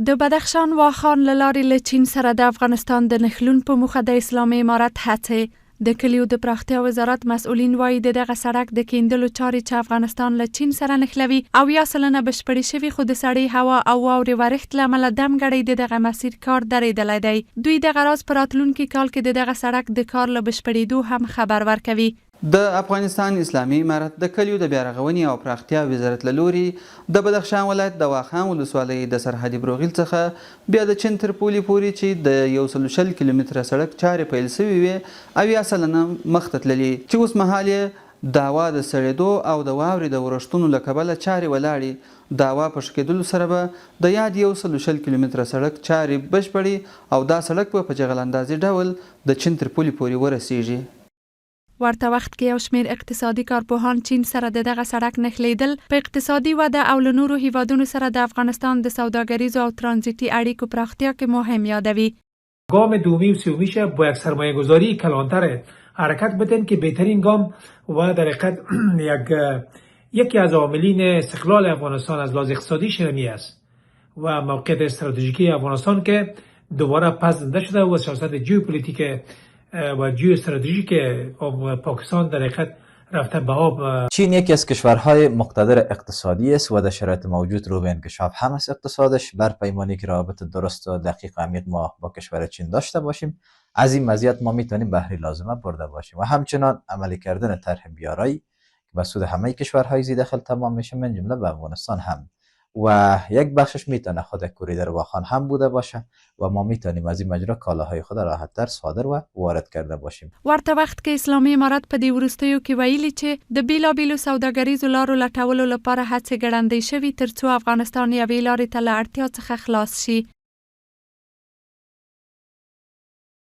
د بدخشان واخان له لارې له چین سره د افغانستان د نښلون په موخه د اسلامي امارت هڅې د کلیو د پراختیا وزارت مسؤلین وایي دغه سړک د کیندلو چارې چې افغانستان له چین سره نښلوي او 90% بشپړې شوي خو د سړې هوا او واورې ورښت له امله دمګړی د دغه مسیر کار درېدلی دی. دوی دغه راز په راتلونکي کال کې د دغه سړک د کار له بشپړېدو هم خبر ورکوي. د افغانستان اسلامي امارت د کلیو د بیارغونې او پراختیا وزارت له لوري د بدخشان ولایت د واخان ولسوالۍ د سرحدي بروغیل څخه بیا د چین تر پولې پورې چې د 120 کیلومتره سړک چارې پیل شوې وې او 90% مخته تللي چې اوس مهال یې د هوا د سړېدو او د واورې د ورښتونو له کبله چارې ولاړې. د هوا په ښه کېدلو سره به د یاد 120 کیلومتره سړک چارې بشپړې او دا سړک به په جغل اندازي ډول د چین تر پولې پورې ورسیږي. ورته وخت کې یو شمېر اقتصادي کارپوهان چین سره دغه سړک نښلېدل په اقتصادي وده او له نورو هیوادونو سره د افغانستان د سوداګریزو او ترانزیتي اړیکو پراختیا کې مهم یادوي. گام دومی و سومیش با یک سرمایه گذاری کلانتر حرکت بدن که بهترین گام و در حقیقت یکی از عاملین استقلال افغانستان از لحاظ اقتصادی شرمی است و موقعیت استراتژیکی افغانستان که دوباره پسندیده شده و سیاست ژئوپلیتیک و جیو استراتژیک پاکستان در حقیقت رفته به آب. چین یکی از کشورهای مقتدر اقتصادی است و در شرایط موجود رو به انکشاف هم است اقتصادش. بر پیمانی که روابط درست و دقیق و عمیق ما با کشور چین داشته باشیم از این مزیت ما میتونیم بهره لازمه برده باشیم و همچنان عملی کردن طرح بیارایی که به سود همه کشورهای زی داخل تمام میشه من جمله به افغانستان هم و یک بخشش میتونه خود کوریدور واخان هم بوده باشه و ما میتونیم از این مجرا کالاهای خود راحت‌تر صادر و وارد کرده باشیم. ورته وخت کې اسلامي امارت په دې وروستیو کې ویلي چې د بیلابیلو سوداګریزو لارو لټولو لپاره هڅې ګړندۍ شوي ترڅو افغانستان یوې لارې ته له اړتیا څخه خلاص شي.